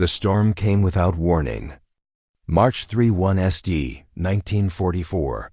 The storm came without warning. March 31 SD, 1944.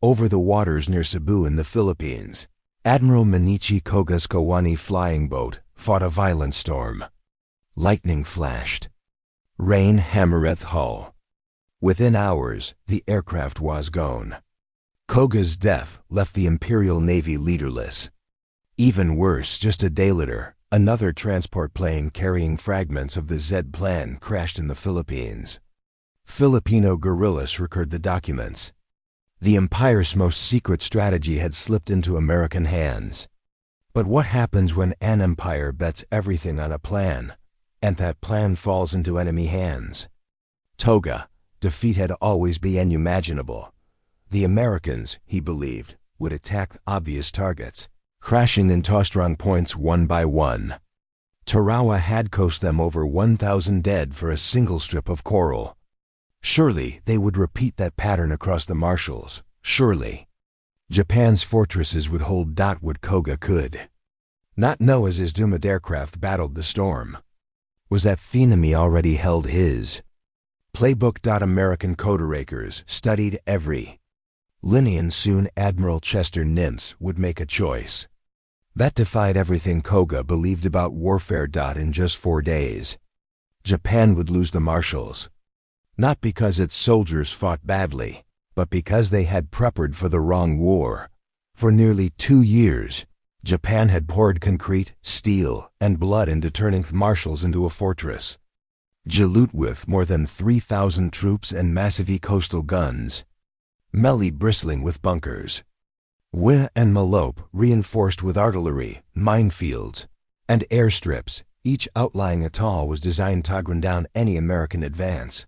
Over the waters near Cebu in the Philippines, Admiral Minichi Koga's Kwajalein flying boat fought a violent storm. Lightning flashed. Rain hammered the hull. Within hours, the aircraft was gone. Koga's death left the Imperial Navy leaderless. Even worse, just a day later, another transport plane carrying fragments of the Z plan crashed in the Philippines. Filipino guerrillas recorded the documents. The Empire's most secret strategy had slipped into American hands. But what happens when an empire bets everything on a plan, and that plan falls into enemy hands? Toga, defeat had always been unimaginable. The Americans, he believed, would attack obvious targets, crashing into strong points one by one. Tarawa had cost them over 1,000 dead for a single strip of coral. Surely they would repeat that pattern across the Marshalls. Surely. Japan's fortresses would hold what Koga could not know as his doomed aircraft battled the storm. Was that enemy already held his playbook? American coderakers studied every line, and soon Admiral Chester Nimitz would make a choice that defied everything Koga believed about warfare. In just 4 days, Japan would lose the Marshalls. Not because its soldiers fought badly, but because they had prepared for the wrong war. For nearly 2 years, Japan had poured concrete, steel, and blood into turning the Marshalls into a fortress. Duluth with more than 3,000 troops and massive coastal guns. Meli bristling with bunkers. Weh and Malope reinforced with artillery, minefields, and airstrips. Each outlying atoll was designed to grind down any American advance.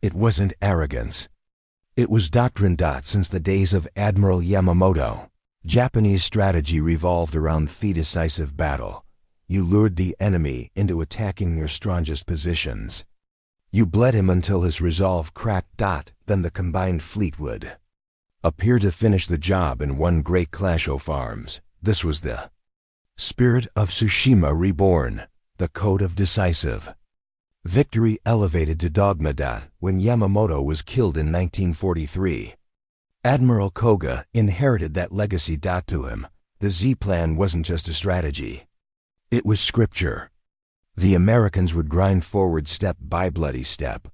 It wasn't arrogance. It was doctrine. Since the days of Admiral Yamamoto, Japanese strategy revolved around the decisive battle. You lured the enemy into attacking your strongest positions. You bled him until his resolve cracked. Then the combined fleet would appear to finish the job in one great clash of arms. This was the spirit of Tsushima reborn, the code of decisive victory elevated to dogma. When Yamamoto was killed in 1943, Admiral Koga inherited that legacy. To him, the Z plan wasn't just a strategy. It was scripture. The Americans would grind forward step by bloody step.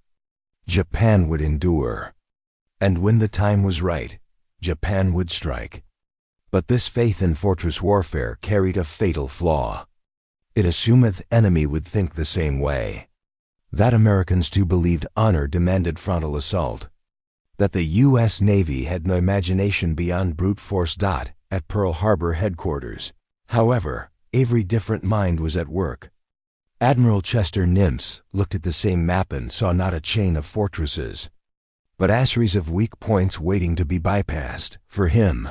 Japan would endure. And when the time was right, Japan would strike. But this faith in fortress warfare carried a fatal flaw. It assumed the enemy would think the same way. That Americans too believed honor demanded frontal assault. That the U.S. Navy had no imagination beyond brute force. At Pearl Harbor headquarters, however, every different mind was at work. Admiral Chester Nimitz looked at the same map and saw not a chain of fortresses, but a series of weak points waiting to be bypassed. For him,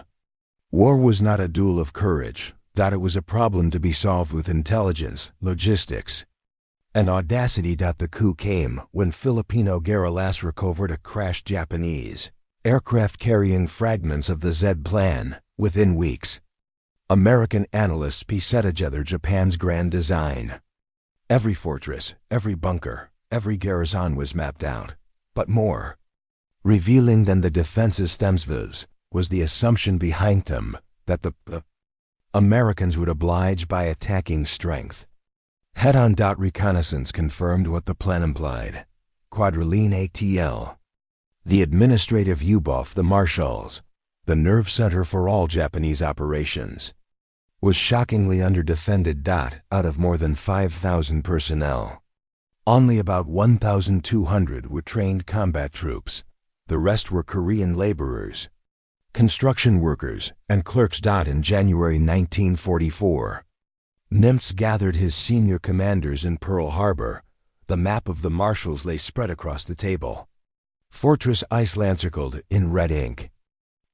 war was not a duel of courage. It was a problem to be solved with intelligence, logistics, and audacity. The coup came when Filipino guerrillas recovered a crashed Japanese aircraft carrying fragments of the Z plan. Within weeks, American analysts pieced together Japan's grand design. Every fortress, every bunker, every garrison was mapped out. But more revealing than the defenses themselves was the assumption behind them that the Americans would oblige by attacking strength. Head-on. Reconnaissance confirmed what the plan implied. Kwajalein Atoll, the administrative U-boat, the Marshalls, the nerve center for all Japanese operations, was shockingly underdefended. Out of more than 5,000 personnel, only about 1,200 were trained combat troops. The rest were Korean laborers, construction workers, and clerks. In January 1944, Nimitz gathered his senior commanders in Pearl Harbor. The map of the Marshalls lay spread across the table. Fortress Iceland circled in red ink.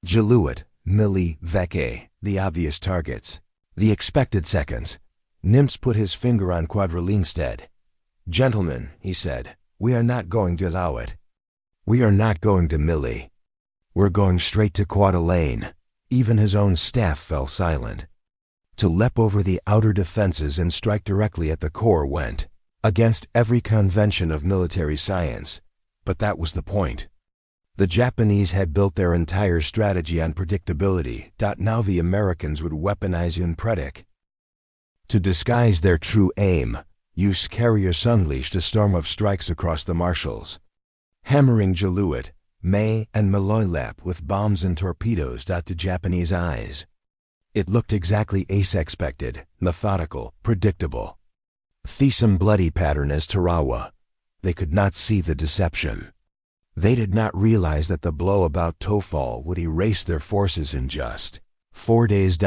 Duluth, Mili, Veke, the obvious targets. The expected seconds. Nimitz put his finger on Kwajalein instead. "Gentlemen," he said, "we are not going to allow it. We are not going to Mili. We're going straight to Kwajalein." Even his own staff fell silent. To leap over the outer defenses and strike directly at the core went against every convention of military science, but that was the point. The Japanese had built their entire strategy on predictability. Now the Americans would weaponize unpredict. To disguise their true aim, U.S. carriers unleashed a storm of strikes across the Marshalls, hammering Jalut, May, and Maloylap with bombs and torpedoes. To Japanese eyes, it looked exactly as expected, methodical, predictable. The same bloody pattern as Tarawa. They could not see the deception. They did not realize that the blow about Tofal would erase their forces in just 4 days.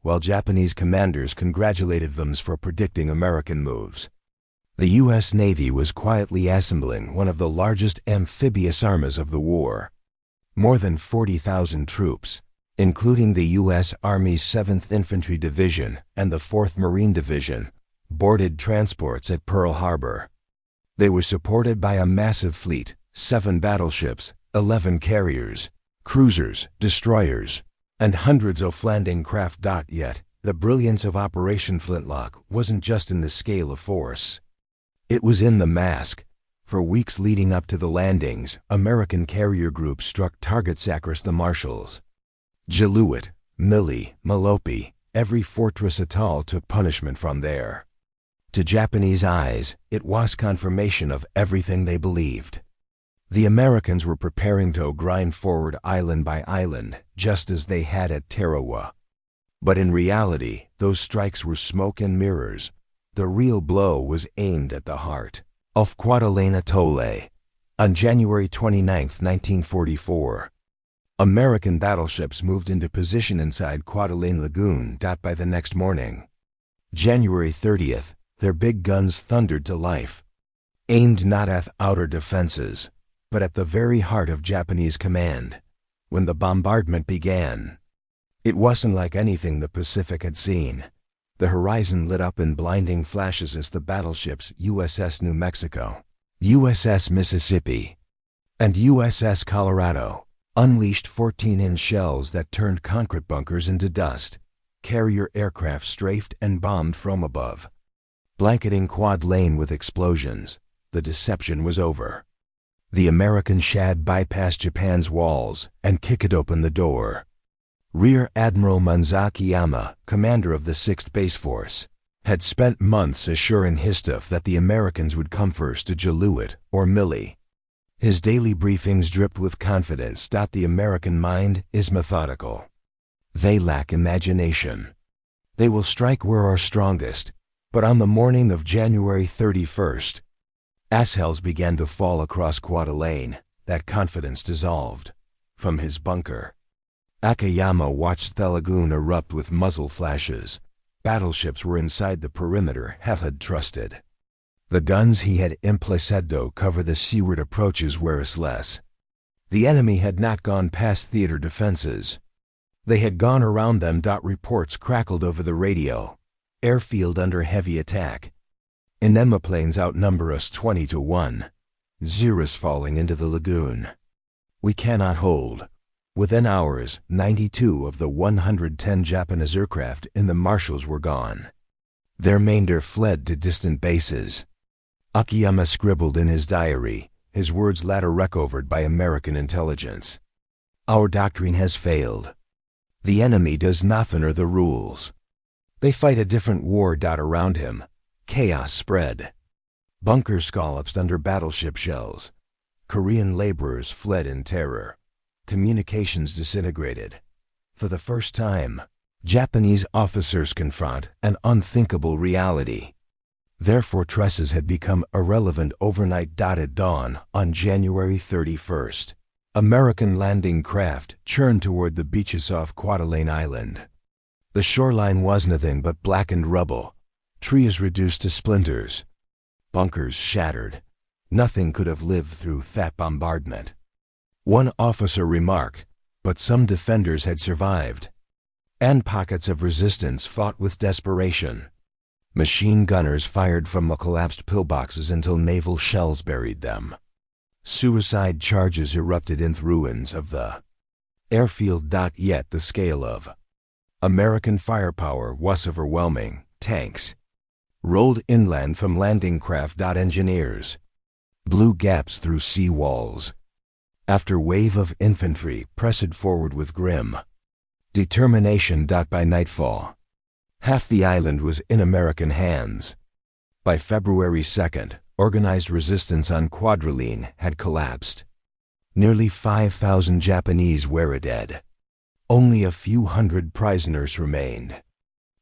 While Japanese commanders congratulated them for predicting American moves, the U.S. Navy was quietly assembling one of the largest amphibious armies of the war. More than 40,000 troops, including the U.S. Army's 7th Infantry Division and the 4th Marine Division, boarded transports at Pearl Harbor. They were supported by a massive fleet, 7 battleships, 11 carriers, cruisers, destroyers, and hundreds of landing craft. Yet, the brilliance of Operation Flintlock wasn't just in the scale of force. It was in the mask. For weeks leading up to the landings, American carrier groups struck targets across the Marshalls. Jalut, Mili, Malopi, every fortress atoll took punishment from there. To Japanese eyes, it was confirmation of everything they believed. The Americans were preparing to grind forward island by island, just as they had at Tarawa. But in reality, those strikes were smoke and mirrors. The real blow was aimed at the heart of Kwajalein Atoll. On January 29, 1944, American battleships moved into position inside Kwajalein Lagoon. By the next morning, January 30th, their big guns thundered to life, aimed not at outer defenses, but at the very heart of Japanese command. When the bombardment began, it wasn't like anything the Pacific had seen. The horizon lit up in blinding flashes as the battleships USS New Mexico, USS Mississippi, and USS Colorado unleashed 14-inch shells that turned concrete bunkers into dust. Carrier aircraft strafed and bombed from above, blanketing Kwajalein with explosions. The deception was over. The American Shad bypassed Japan's walls and kicked open the door. Rear Admiral Manzakiyama, commander of the 6th Base Force, had spent months assuring his staff that the Americans would come first to Jalut or Mili. His daily briefings dripped with confidence. The American mind is methodical. They lack imagination. They will strike where are strongest. But on the morning of January 31st, as shells began to fall across Kwajalein, that confidence dissolved. From his bunker, Akiyama watched the lagoon erupt with muzzle flashes. Battleships were inside the perimeter he had trusted. The guns he had impliced to cover the seaward approaches were less. The enemy had not gone past theater defenses. They had gone around them. Reports crackled over the radio. Airfield under heavy attack. Enemy planes outnumber us 20-1. Zeros falling into the lagoon. We cannot hold. Within hours, 92 of the 110 Japanese aircraft in the Marshalls were gone. Their remainder fled to distant bases. Akiyama scribbled in his diary, his words later recovered by American intelligence. Our doctrine has failed. The enemy does not honor the rules. They fight a different war. Around him, chaos spread. Bunkers collapsed under battleship shells. Korean laborers fled in terror. Communications disintegrated. For the first time, Japanese officers confront an unthinkable reality. Their fortresses had become irrelevant overnight. At dawn on January 31st, American landing craft churned toward the beaches off Kwajalein Island. The shoreline was nothing but blackened rubble, trees reduced to splinters, bunkers shattered. Nothing could have lived through that bombardment. One officer remarked, but some defenders had survived. And pockets of resistance fought with desperation. Machine gunners fired from the collapsed pillboxes until naval shells buried them. Suicide charges erupted in the ruins of the airfield. Yet the scale of American firepower was overwhelming. Tanks, rolled inland from landing craft. Engineers blew gaps through sea walls. After wave of infantry pressed forward with grim determination. By nightfall, half the island was in American hands. By February 2nd, organized resistance on Kwajalein had collapsed. Nearly 5,000 Japanese were dead. Only a few hundred prisoners remained.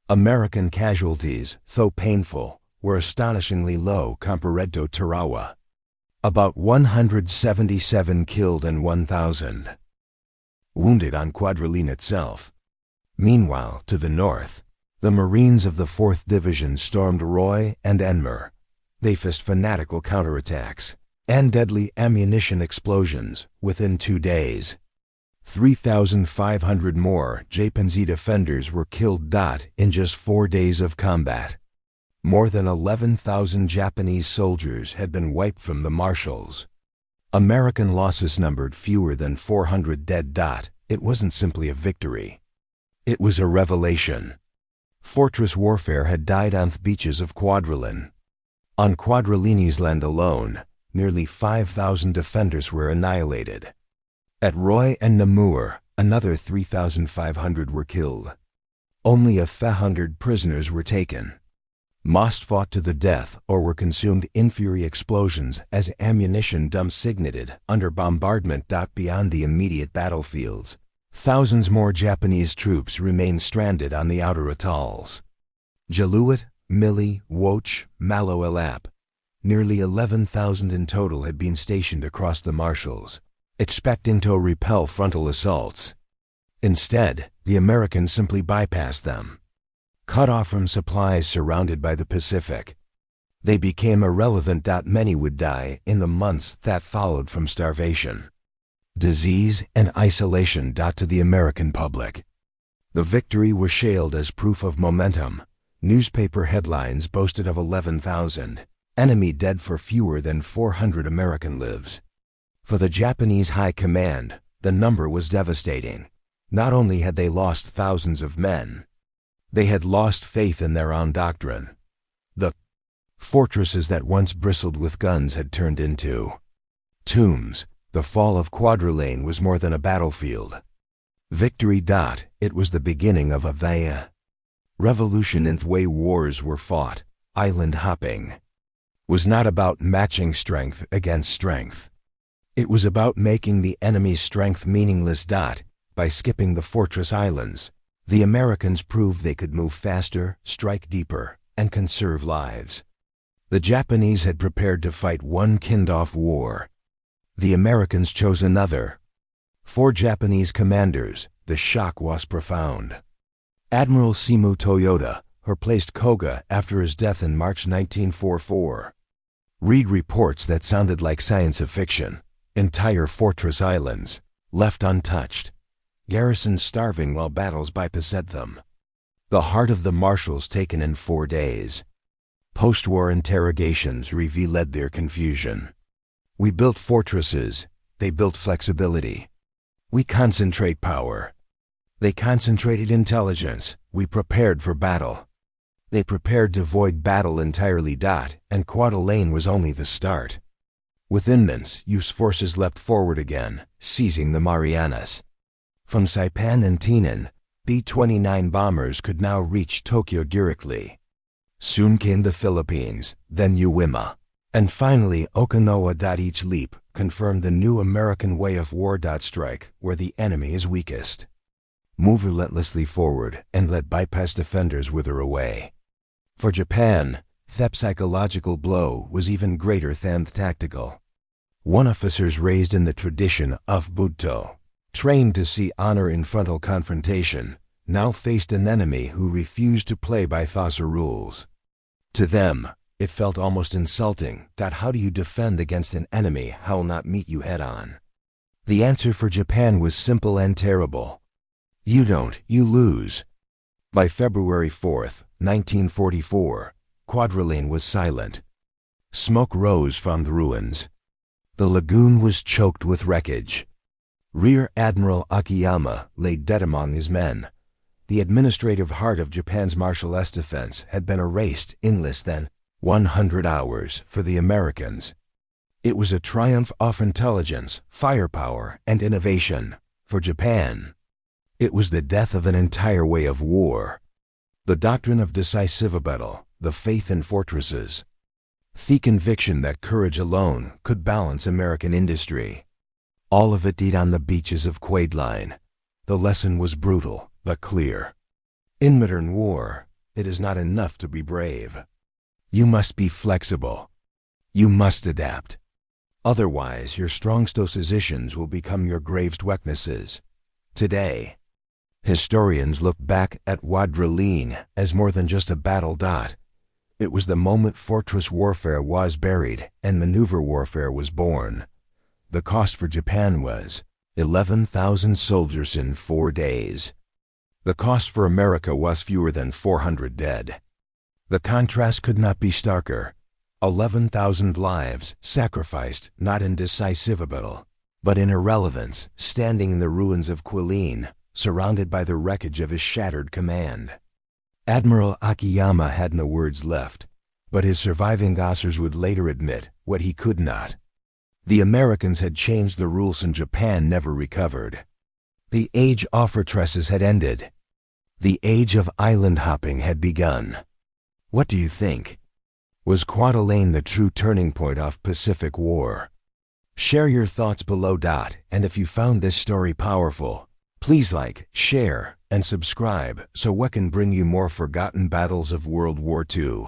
American casualties, though painful, were astonishingly low compared to Tarawa. About 177 killed and 1,000 wounded on Kwajalein itself. Meanwhile, to the north, the Marines of the 4th Division stormed Roy and Enmer. They faced fanatical counterattacks and deadly ammunition explosions within 2 days. 3,500 more Japanese defenders were killed. In just 4 days of combat. More than 11,000 Japanese soldiers had been wiped from the marshals. American losses numbered fewer than 400 dead. It wasn't simply a victory. It was a revelation. Fortress warfare had died on the beaches of Kwajalein. On Kwajaleini's land alone, nearly 5,000 defenders were annihilated. At Roy and Namur, another 3,500 were killed. Only a few hundred prisoners were taken. Most fought to the death or were consumed in fury explosions as ammunition dumps ignited under bombardment. Beyond the immediate battlefields, thousands more Japanese troops remained stranded on the outer atolls. Jaluit, Mili, Woch, Malo Elap. Nearly 11,000 in total had been stationed across the marshals, expecting to repel frontal assaults. Instead, the Americans simply bypassed them. Cut off from supplies surrounded by the Pacific, they became irrelevant. Many would die in the months that followed from starvation, disease, and isolation. To the American public, the victory was hailed as proof of momentum. Newspaper headlines boasted of 11,000 enemy dead for fewer than 400 American lives. For the Japanese high command, the number was devastating. Not only had they lost thousands of men, they had lost faith in their own doctrine. The fortresses that once bristled with guns had turned into tombs. The fall of Kwajalein was more than a battlefield. Victory. It was the beginning of a revolution in the way wars were fought. Island hopping was not about matching strength against strength. It was about making the enemy's strength meaningless. By skipping the fortress islands, the Americans proved they could move faster, strike deeper, and conserve lives. The Japanese had prepared to fight one kind-off war. The Americans chose another. For Japanese commanders, the shock was profound. Admiral Simu Toyoda replaced Koga after his death in March 1944. Read reports that sounded like science fiction. Entire fortress islands left untouched. Garrisons starving while battles beset them. The heart of the marshals taken in 4 days. Post-war interrogations revealed their confusion. We built fortresses, they built flexibility. We concentrate power. They concentrated intelligence. We prepared for battle. They prepared to avoid battle entirely. And Kwajalein was only the start. Within months, US forces leapt forward again, seizing the Marianas. From Saipan and Tainan, B-29 bombers could now reach Tokyo directly. Soon came the Philippines, then Uwima, and finally Okinawa. Each leap confirmed the new American way of war. Strike where the enemy is weakest. Move relentlessly forward and let bypass defenders wither away. For Japan, the psychological blow was even greater than the tactical. One officers raised in the tradition of Buto, trained to see honor in frontal confrontation, now faced an enemy who refused to play by those rules. To them, it felt almost insulting. How do you defend against an enemy who will not meet you head-on? The answer for Japan was simple and terrible. You don't, you lose. By February 4th, 1944, Kwajalein was silent. Smoke rose from the ruins. The lagoon was choked with wreckage. Rear Admiral Akiyama lay dead among his men. The administrative heart of Japan's Marshallese defense had been erased in less than 100 hours for the Americans. It was a triumph of intelligence, firepower, and innovation for Japan. It was the death of an entire way of war. The doctrine of decisive battle, the faith in fortresses, the conviction that courage alone could balance American industry. All of it died on the beaches of Kwajalein. The lesson was brutal, but clear. In modern war, it is not enough to be brave. You must be flexible. You must adapt. Otherwise, your strongest positions will become your gravest weaknesses. Today, historians look back at Kwajalein as more than just a battle. It was the moment fortress warfare was buried and maneuver warfare was born. The cost for Japan was 11,000 soldiers in 4 days. The cost for America was fewer than 400 dead. The contrast could not be starker. 11,000 lives sacrificed not in decisive battle, but in irrelevance, standing in the ruins of Kwajalein, surrounded by the wreckage of his shattered command. Admiral Akiyama had no words left, but his surviving officers would later admit what he could not. The Americans had changed the rules and Japan never recovered. The age of fortresses had ended. The age of island hopping had begun. What do you think? Was Kwajalein the true turning point of Pacific War? Share your thoughts below. And if you found this story powerful, please like, share, and subscribe so we can bring you more forgotten battles of World War II.